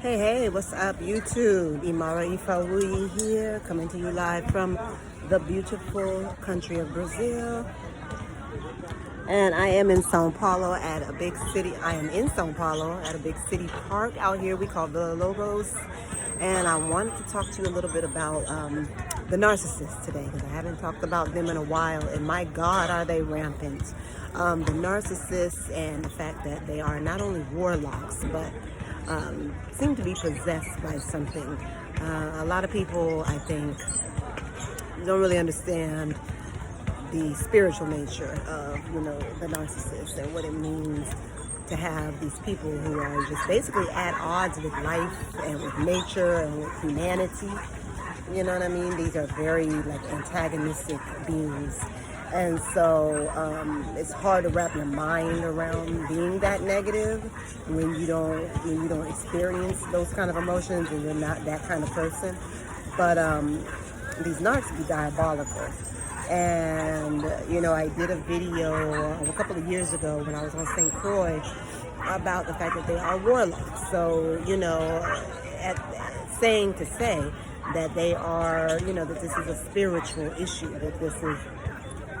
Hey, what's up, YouTube? Imara Ifawui here, coming to you live from the beautiful country of Brazil. And I am in Sao Paulo at a big city. I am in Sao Paulo at a big city park out here we call Villa Lobos. And I wanted to talk to you a little bit about the narcissists today, because I haven't talked about them in a while. And my God, are they rampant. The narcissists and the fact that they are not only warlocks, but seem to be possessed by something. A lot of people, I think, don't really understand the spiritual nature of, the narcissist and what it means to have these people who are just basically at odds with life and with nature and with humanity. You know what I mean? These are very antagonistic beings. And so it's hard to wrap your mind around being that negative when you don't experience those kind of emotions and you're not that kind of person. But these narcs be diabolical. And I did a video a couple of years ago when I was on St. Croix about the fact that they are warlocks. So saying to say that they are, that this is a spiritual issue, that this is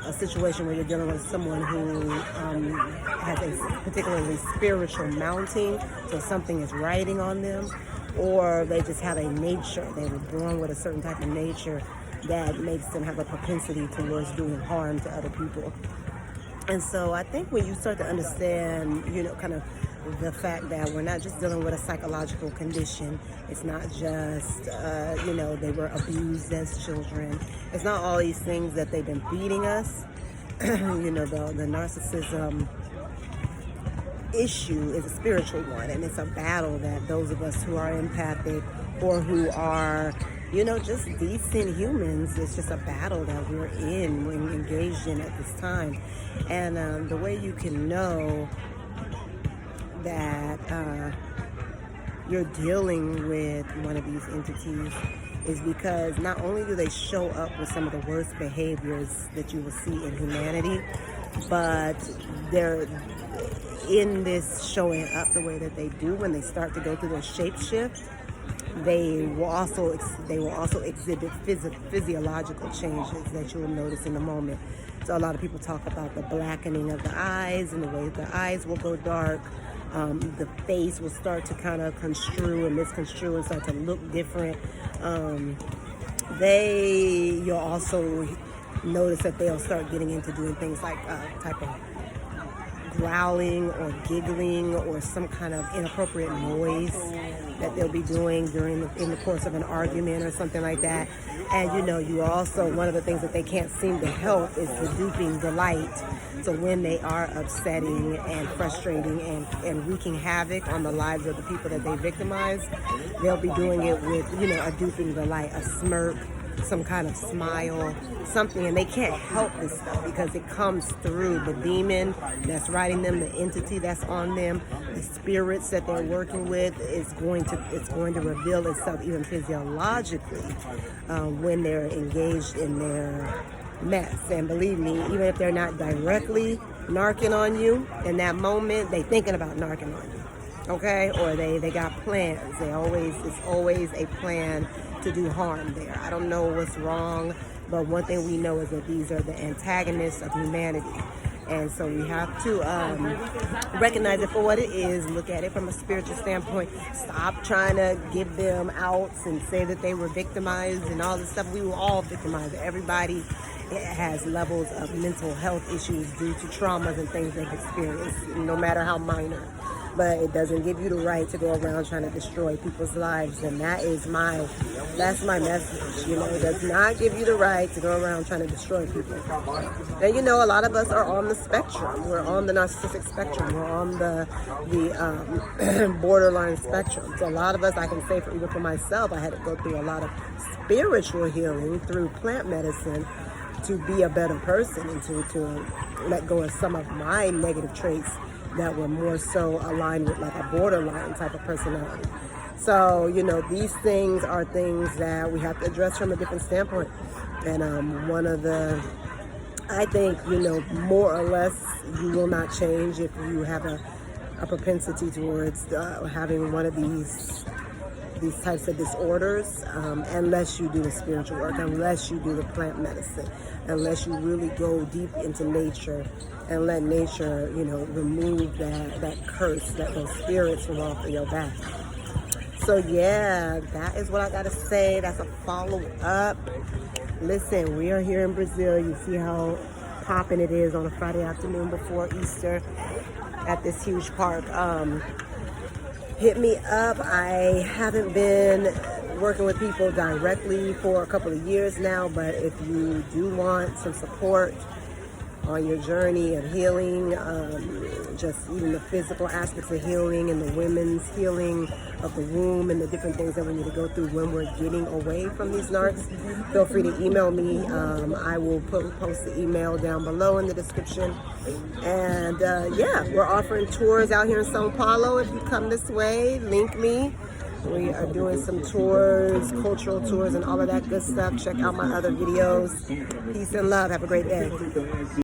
a situation where you're dealing with someone who has a particularly spiritual mounting, so something is riding on them, or they just have a nature. They were born with a certain type of nature that makes them have a propensity towards doing harm to other people. And so I think when you start to understand, kind of the fact that we're not just dealing with a psychological condition, it's not just, they were abused as children. It's not all these things that they've been feeding us. The narcissism issue is a spiritual one, and it's a battle that those of us who are empathic or who are just decent humans, it's just a battle that we're engaged in at this time. And the way you can know that you're dealing with one of these entities is because not only do they show up with some of the worst behaviors that you will see in humanity, but they're in this showing up the way that they do when they start to go through their shapeshift. They will also exhibit physiological changes that you will notice in a moment. So a lot of people talk about the blackening of the eyes and the way the eyes will go dark. The face will start to kind of construe and misconstrue and start to look different. You'll also notice that they'll start getting into doing things like type of growling or giggling or some kind of inappropriate noise that they'll be doing in the course of an argument or something like that. And you also, one of the things that they can't seem to help is the duping delight. So when they are upsetting and frustrating and wreaking havoc on the lives of the people that they victimize, they'll be doing it with, a duping delight, a smirk, some kind of smile, something, and they can't help this stuff because it comes through the demon that's riding them, the entity that's on them, the spirits that they're working with. It's going to reveal itself even physiologically when they're engaged in their mess. And believe me, even if they're not directly narking on you in that moment, they thinking about narking on you, okay? Or they got plans. It's always a plan to do harm there. I don't know what's wrong, but one thing we know is that these are the antagonists of humanity. And so we have to recognize it for what it is, look at it from a spiritual standpoint, stop trying to give them outs and say that they were victimized and all this stuff. We were all victimized. Everybody has levels of mental health issues due to traumas and things they've experienced, no matter how minor. But it doesn't give you the right to go around trying to destroy people's lives. And that's my message. It does not give you the right to go around trying to destroy people. And a lot of us are on the spectrum. We're on the narcissistic spectrum. We're on the borderline spectrum. So a lot of us, I can say even for myself, I had to go through a lot of spiritual healing through plant medicine to be a better person and to let go of some of my negative traits that were more so aligned with like a borderline type of personality. So, these things are things that we have to address from a different standpoint. And I think, more or less you will not change if you have a propensity towards having one of these these types of disorders unless you do the spiritual work, unless you do the plant medicine, unless you really go deep into nature and let nature, you know, remove that curse, those spirits from off of your back. So yeah, that is what I gotta say. That's a follow-up. Listen, we are here in Brazil. You see how popping it is on a Friday afternoon before Easter at this huge park. Hit me up. I haven't been working with people directly for a couple of years now, but if you do want some support on your journey of healing, just even the physical aspects of healing and the women's healing of the womb and the different things that we need to go through when we're getting away from these narcs, feel free to email me. I will post the email down below in the description. And yeah, we're offering tours out here in Sao Paulo. If you come this way, link me. We are doing some tours, cultural tours, and all of that good stuff. Check out my other videos. Peace and love. Have a great day.